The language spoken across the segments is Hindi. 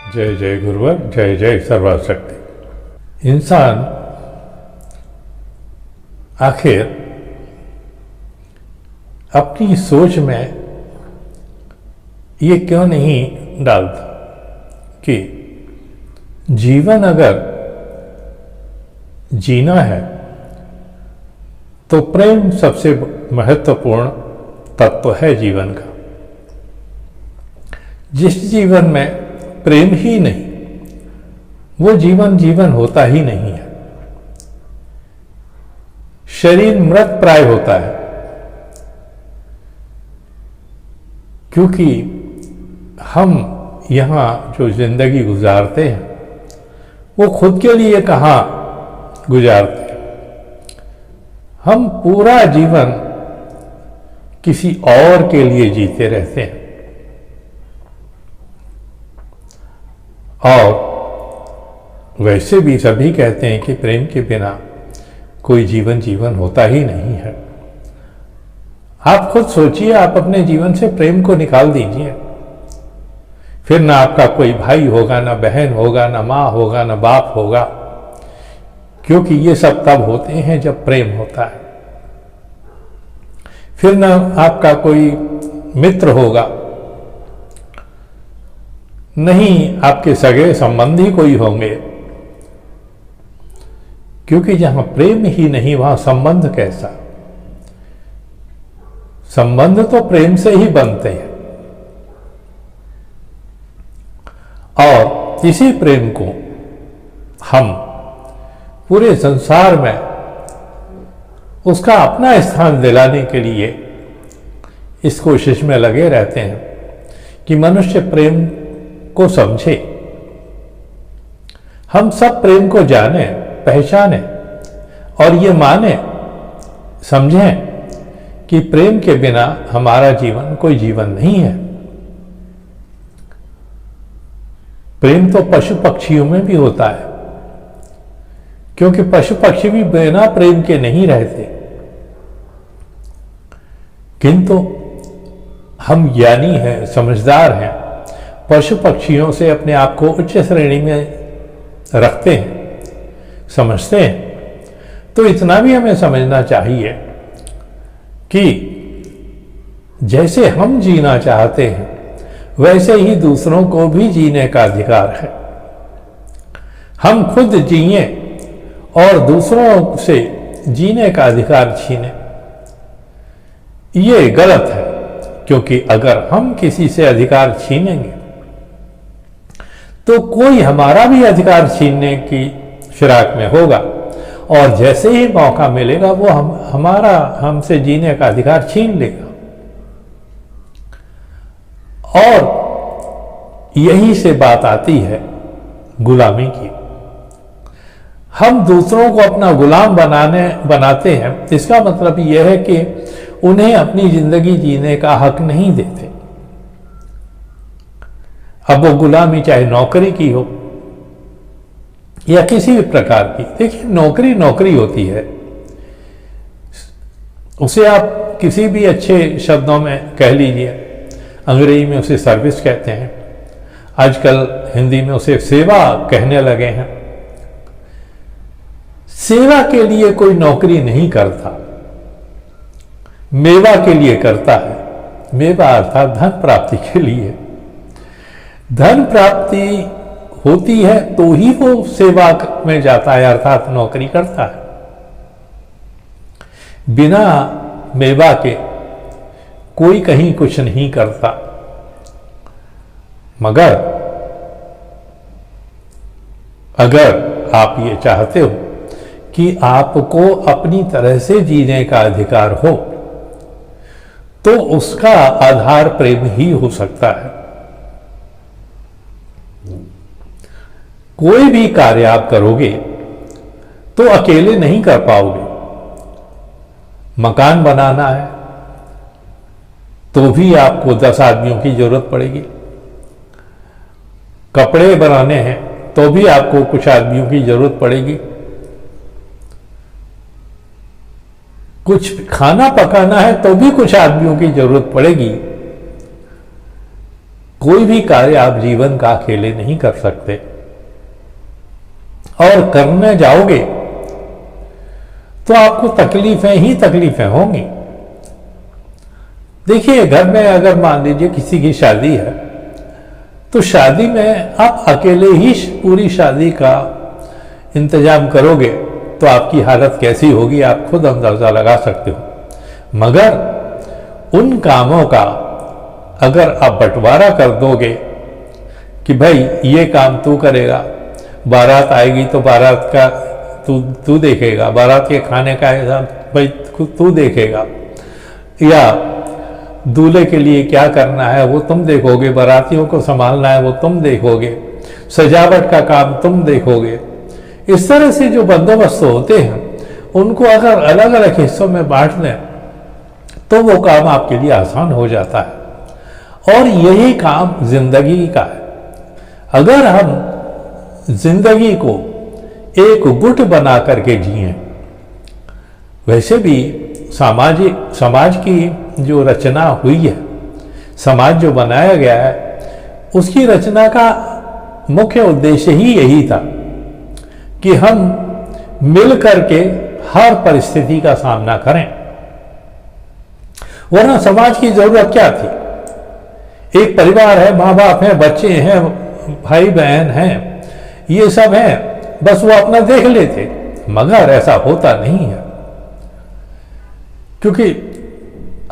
जय जय गुरुवर, जय जय सर्वशक्ति। इंसान आखिर अपनी सोच में ये क्यों नहीं डालता कि जीवन अगर जीना है तो प्रेम सबसे महत्वपूर्ण तत्व है जीवन का। जिस जीवन में प्रेम ही नहीं, वो जीवन जीवन होता ही नहीं है। शरीर मृत प्राय होता है, क्योंकि हम यहां जो जिंदगी गुजारते हैं वो खुद के लिए कहां गुजारते हैं। हम पूरा जीवन किसी और के लिए जीते रहते हैं। और वैसे भी सभी कहते हैं कि प्रेम के बिना कोई जीवन जीवन होता ही नहीं है। आप खुद सोचिए, आप अपने जीवन से प्रेम को निकाल दीजिए, फिर ना आपका कोई भाई होगा, ना बहन होगा, ना माँ होगा, ना बाप होगा, क्योंकि ये सब तब होते हैं जब प्रेम होता है। फिर ना आपका कोई मित्र होगा, नहीं आपके सगे संबंधी कोई होंगे, क्योंकि जहां प्रेम ही नहीं वहां संबंध कैसा। संबंध तो प्रेम से ही बनते हैं, और इसी प्रेम को हम पूरे संसार में उसका अपना स्थान दिलाने के लिए इस कोशिश में लगे रहते हैं कि मनुष्य प्रेम को समझे। हम सब प्रेम को जाने, पहचाने और ये माने, समझें कि प्रेम के बिना हमारा जीवन कोई जीवन नहीं है। प्रेम तो पशु पक्षियों में भी होता है, क्योंकि पशु पक्षी भी बिना प्रेम के नहीं रहते। किंतु हम ज्ञानी हैं, समझदार हैं, पशु पक्षियों से अपने आप को उच्च श्रेणी में रखते हैं, समझते हैं। तो इतना भी हमें समझना चाहिए कि जैसे हम जीना चाहते हैं वैसे ही दूसरों को भी जीने का अधिकार है। हम खुद जिए और दूसरों से जीने का अधिकार छीने, ये गलत है। क्योंकि अगर हम किसी से अधिकार छीनेंगे तो कोई हमारा भी अधिकार छीनने की फिराक में होगा, और जैसे ही मौका मिलेगा वो हमसे जीने का अधिकार छीन लेगा। और यही से बात आती है गुलामी की। हम दूसरों को अपना गुलाम बनाते हैं। इसका मतलब यह है कि उन्हें अपनी जिंदगी जीने का हक नहीं देते। अब वो गुलामी चाहे नौकरी की हो या किसी भी प्रकार की। देखिए, नौकरी नौकरी होती है, उसे आप किसी भी अच्छे शब्दों में कह लीजिए। अंग्रेजी में उसे सर्विस कहते हैं, आजकल हिंदी में उसे सेवा कहने लगे हैं। सेवा के लिए कोई नौकरी नहीं करता, मेवा के लिए करता है। मेवा अर्थात धन प्राप्ति के लिए। धन प्राप्ति होती है तो ही वो सेवा में जाता है, अर्थात नौकरी करता है। बिना मेवा के कोई कहीं कुछ नहीं करता। मगर अगर आप ये चाहते हो कि आपको अपनी तरह से जीने का अधिकार हो, तो उसका आधार प्रेम ही हो सकता है। कोई भी कार्य आप करोगे तो अकेले नहीं कर पाओगे। मकान बनाना है तो भी आपको 10 आदमियों की जरूरत पड़ेगी। कपड़े बनाने हैं तो भी आपको कुछ आदमियों की जरूरत पड़ेगी। कुछ खाना पकाना है तो भी कुछ आदमियों की जरूरत पड़ेगी। कोई भी कार्य आप जीवन का अकेले नहीं कर सकते, और करने जाओगे तो आपको तकलीफें ही तकलीफें होंगी। देखिए, घर में अगर मान लीजिए किसी की शादी है, तो शादी में आप अकेले ही पूरी शादी का इंतजाम करोगे तो आपकी हालत कैसी होगी आप खुद अंदाजा लगा सकते हो। मगर उन कामों का अगर आप बंटवारा कर दोगे कि भाई ये काम तू करेगा, बारात आएगी तो बारात का तू देखेगा, बारात के खाने का हिसाब भाई तू देखेगा, या दूल्हे के लिए क्या करना है वो तुम देखोगे, बारातियों को संभालना है वो तुम देखोगे, सजावट का काम तुम देखोगे। इस तरह से जो बंदोबस्त होते हैं उनको अगर अलग अलग हिस्सों में बांट दें तो वो काम आपके लिए आसान हो जाता है। और यही काम जिंदगी का है। अगर हम जिंदगी को एक गुट बना करके जिए, वैसे भी समाज की जो रचना हुई है, समाज जो बनाया गया है, उसकी रचना का मुख्य उद्देश्य ही यही था कि हम मिल करके हर परिस्थिति का सामना करें। वरना समाज की जरूरत क्या थी? एक परिवार है, माँ बाप हैं, बच्चे हैं, भाई बहन हैं, ये सब हैं, बस वो अपना देख लेते। मगर ऐसा होता नहीं है, क्योंकि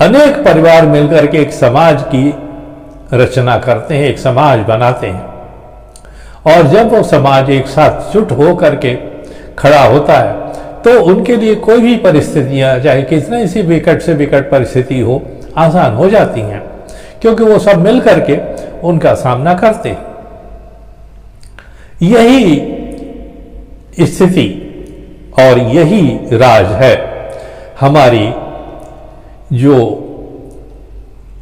अनेक परिवार मिलकर के एक समाज की रचना करते हैं, एक समाज बनाते हैं। और जब वो समाज एक साथ जुट हो करके खड़ा होता है तो उनके लिए कोई भी परिस्थितियां, चाहे कितने सी विकट से विकट परिस्थिति हो, आसान हो जाती हैं, क्योंकि वो सब मिल करके उनका सामना करते हैं। यही स्थिति और यही राज है हमारी जो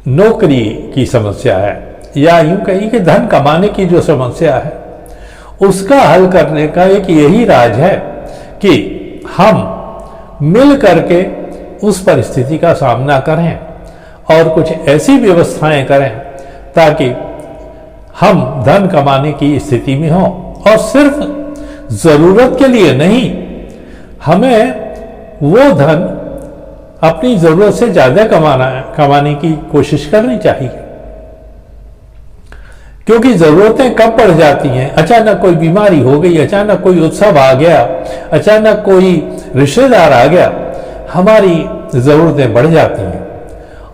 नौकरी की समस्या है, या यूं कहिए कि धन कमाने की जो समस्या है, उसका हल करने का एक यही राज है कि हम मिल करके उस परिस्थिति का सामना करें और कुछ ऐसी व्यवस्थाएं करें ताकि हम धन कमाने की स्थिति में हों। और सिर्फ जरूरत के लिए नहीं, हमें वो धन अपनी जरूरत से ज्यादा कमाने की कोशिश करनी चाहिए, क्योंकि जरूरतें कब पड़ जाती हैं? अचानक कोई बीमारी हो गई, अचानक कोई उत्सव आ गया, अचानक कोई रिश्तेदार आ गया, हमारी जरूरतें बढ़ जाती हैं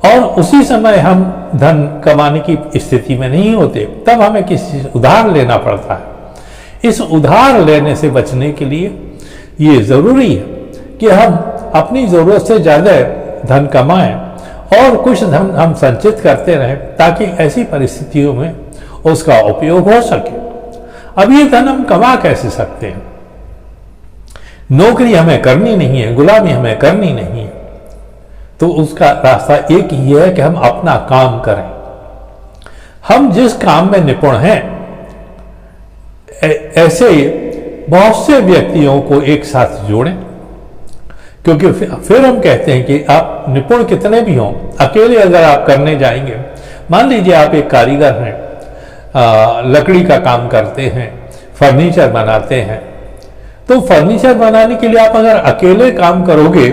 और उसी समय हम धन कमाने की स्थिति में नहीं होते, तब हमें किसी से उधार लेना पड़ता है। इस उधार लेने से बचने के लिए ये जरूरी है कि हम अपनी जरूरत से ज्यादा धन कमाएं और कुछ धन हम संचित करते रहें, ताकि ऐसी परिस्थितियों में उसका उपयोग हो सके। अब ये धन हम कमा कैसे सकते हैं? नौकरी हमें करनी नहीं है, गुलामी हमें करनी नहीं है, तो उसका रास्ता एक ही है कि हम अपना काम करें। हम जिस काम में निपुण हैं, ऐसे बहुत से व्यक्तियों को एक साथ जोड़ें, क्योंकि फिर हम कहते हैं कि आप निपुण कितने भी हों, अकेले अगर आप करने जाएंगे, मान लीजिए आप एक कारीगर हैं, लकड़ी का काम करते हैं, फर्नीचर बनाते हैं, तो फर्नीचर बनाने के लिए आप अगर अकेले काम करोगे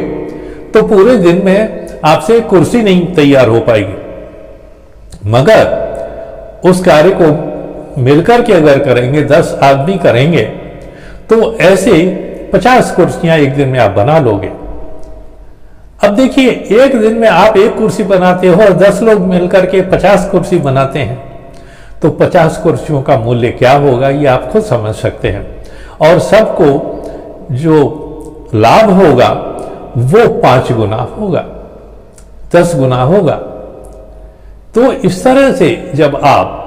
तो पूरे दिन में आपसे कुर्सी नहीं तैयार हो पाएगी। मगर उस कार्य को मिलकर के अगर करेंगे, 10 आदमी करेंगे, तो ऐसे 50 कुर्सियां एक दिन में आप बना लोगे। अब देखिए, एक दिन में आप एक कुर्सी बनाते हो और 10 लोग मिलकर के 50 कुर्सी बनाते हैं, तो 50 कुर्सियों का मूल्य क्या होगा ये आप खुद समझ सकते हैं। और सबको जो लाभ होगा वो 5 गुना होगा, 10 गुना होगा। तो इस तरह से जब आप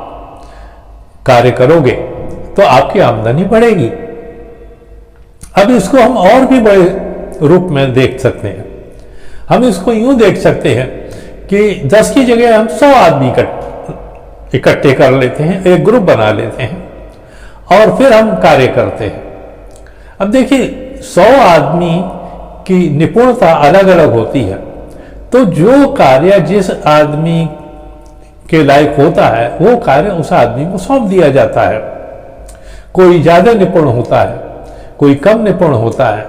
कार्य करोगे तो आपकी आमदनी बढ़ेगी। अब इसको हम और भी बड़े रूप में देख सकते हैं। हम इसको यूं देख सकते हैं कि 10 की जगह हम 100 आदमी इकट्ठे कर लेते हैं, एक ग्रुप बना लेते हैं और फिर हम कार्य करते हैं। अब देखिए, 100 आदमी की निपुणता अलग अलग होती है, तो जो कार्य जिस आदमी के लायक होता है वो कार्य उस आदमी को सौंप दिया जाता है। कोई ज्यादा निपुण होता है, कोई कम निपुण होता है,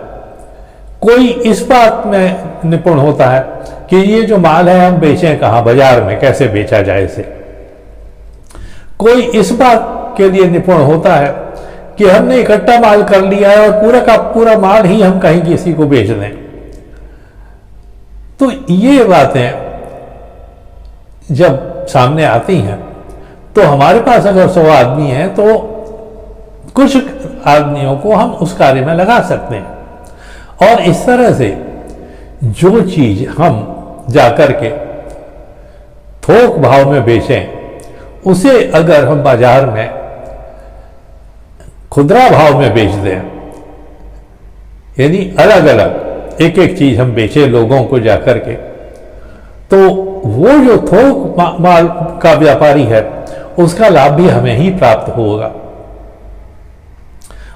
कोई इस बात में निपुण होता है कि ये जो माल है हम बेचें कहाँ, बाजार में कैसे बेचा जाए इसे। कोई इस बात के लिए निपुण होता है कि हमने इकट्ठा माल कर लिया है और पूरा का पूरा माल ही हम कहीं किसी को बेच दें। तो ये बातें जब सामने आती हैं तो हमारे पास अगर 100 आदमी हैं तो कुछ आदमियों को हम उस कार्य में लगा सकते हैं। और इस तरह से जो चीज हम जाकर के थोक भाव में बेचें उसे अगर हम बाजार में खुदरा भाव में बेच दें, यानी अलग अलग एक एक चीज हम बेचें लोगों को जाकर के, तो वो जो थोक माल का व्यापारी है उसका लाभ भी हमें ही प्राप्त होगा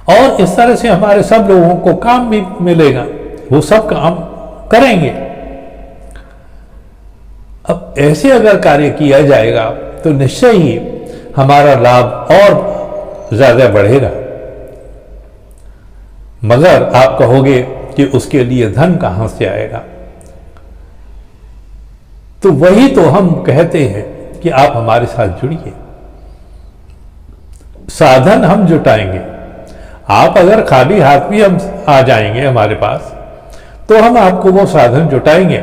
और इस तरह से हमारे सब लोगों को काम भी मिलेगा, वो सब काम करेंगे। अब ऐसे अगर कार्य किया जाएगा तो निश्चय ही हमारा लाभ और ज्यादा बढ़ेगा। मगर आप कहोगे कि उसके लिए धन कहां से आएगा, तो वही तो हम कहते हैं कि आप हमारे साथ जुड़िए, साधन हम जुटाएंगे। आप अगर खाली हाथ भी हम आ जाएंगे हमारे पास तो हम आपको वो साधन जुटाएंगे,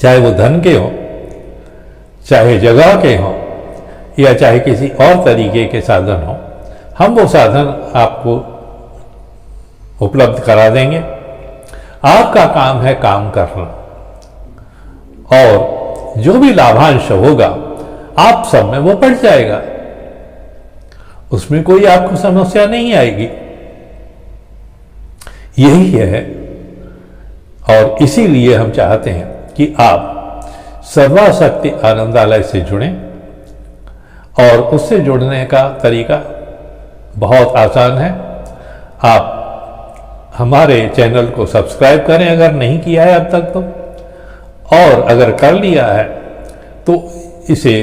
चाहे वो धन के हो, चाहे जगह के हो, या चाहे किसी और तरीके के साधन हो, हम वो साधन आपको उपलब्ध करा देंगे। आपका काम है काम करना और जो भी लाभांश होगा आप सब में वो पड़ जाएगा, उसमें कोई आपको समस्या नहीं आएगी। यही है और इसीलिए हम चाहते हैं कि आप सर्वाशक्ति आनंदालय से जुड़ें और उससे जुड़ने का तरीका बहुत आसान है। आप हमारे चैनल को सब्सक्राइब करें अगर नहीं किया है अब तक तो, और अगर कर लिया है तो इसे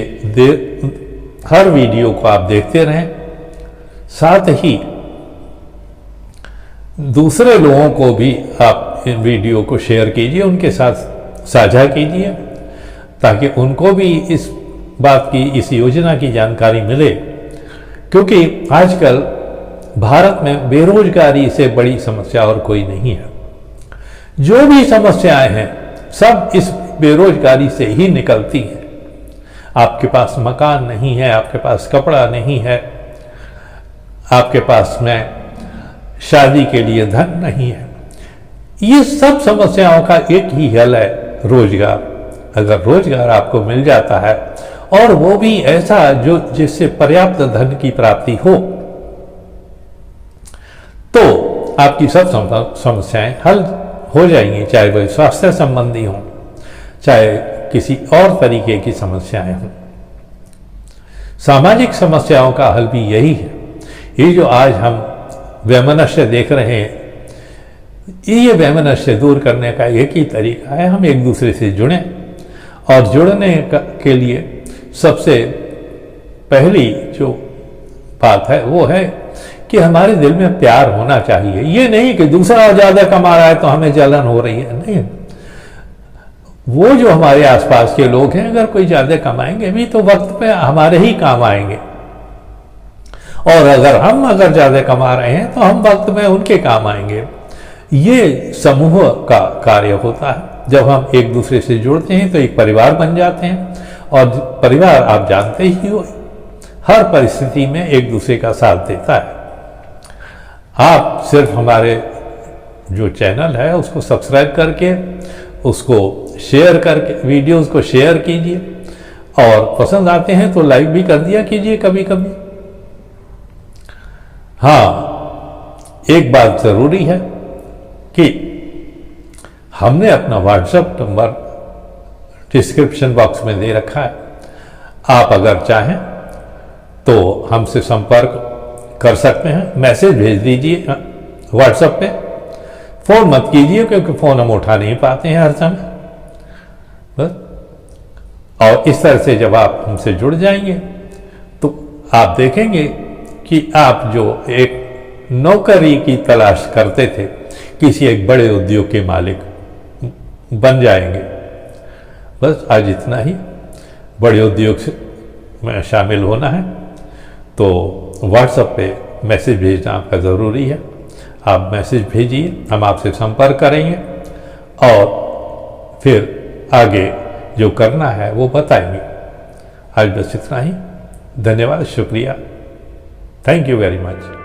हर वीडियो को आप देखते रहें, साथ ही दूसरे लोगों को भी आप इन वीडियो को शेयर कीजिए, उनके साथ साझा कीजिए ताकि उनको भी इस बात की, इस योजना की जानकारी मिले। क्योंकि आजकल भारत में बेरोजगारी से बड़ी समस्या और कोई नहीं है। जो भी समस्याएं हैं सब इस बेरोजगारी से ही निकलती हैं। आपके पास मकान नहीं है, आपके पास कपड़ा नहीं है, आपके पास में शादी के लिए धन नहीं है, ये सब समस्याओं का एक ही हल है, रोजगार। अगर रोजगार आपको मिल जाता है और वो भी ऐसा जो जिससे पर्याप्त धन की प्राप्ति हो, तो आपकी सब समस्याएं हल हो जाएंगी, चाहे वह स्वास्थ्य संबंधी हो, चाहे किसी और तरीके की समस्याएं हों। सामाजिक समस्याओं का हल भी यही है। ये जो आज हम वैमनस्य देख रहे हैं, ये वैमनस्य दूर करने का एक ही तरीका है, हम एक दूसरे से जुड़ें। और जुड़ने के लिए सबसे पहली जो बात है वो है कि हमारे दिल में प्यार होना चाहिए। ये नहीं कि दूसरा ज्यादा कमा रहा है तो हमें जलन हो रही है, नहीं। वो जो हमारे आसपास के लोग हैं अगर कोई ज्यादा कमाएंगे भी तो वक्त पे हमारे ही काम आएंगे, और अगर ज्यादा कमा रहे हैं तो हम वक्त में उनके काम आएंगे। ये समूह का कार्य होता है। जब हम एक दूसरे से जुड़ते हैं तो एक परिवार बन जाते हैं, और परिवार आप जानते ही हो हर परिस्थिति में एक दूसरे का साथ देता है। आप सिर्फ हमारे जो चैनल है उसको सब्सक्राइब करके, उसको शेयर करके, वीडियोस को शेयर कीजिए, और पसंद आते हैं तो लाइक भी कर दिया कीजिए कभी कभी। हाँ, एक बात जरूरी है कि हमने अपना व्हाट्सएप नंबर डिस्क्रिप्शन बॉक्स में दे रखा है। आप अगर चाहें तो हमसे संपर्क कर सकते हैं, मैसेज भेज दीजिए व्हाट्सएप पे। फोन मत कीजिए क्योंकि फोन हम उठा नहीं पाते हैं हर समय, बस। और इस तरह से जब आप हमसे जुड़ जाएंगे तो आप देखेंगे कि आप जो एक नौकरी की तलाश करते थे किसी एक बड़े उद्योग के मालिक बन जाएंगे। बस आज इतना ही। बड़े उद्योग में शामिल होना है तो व्हाट्सएप पे मैसेज भेजना आपका ज़रूरी है। आप मैसेज भेजिए, हम आपसे संपर्क करेंगे और फिर आगे जो करना है वो बताएंगे। आज बस इतना ही। धन्यवाद, शुक्रिया, थैंक यू वेरी मच।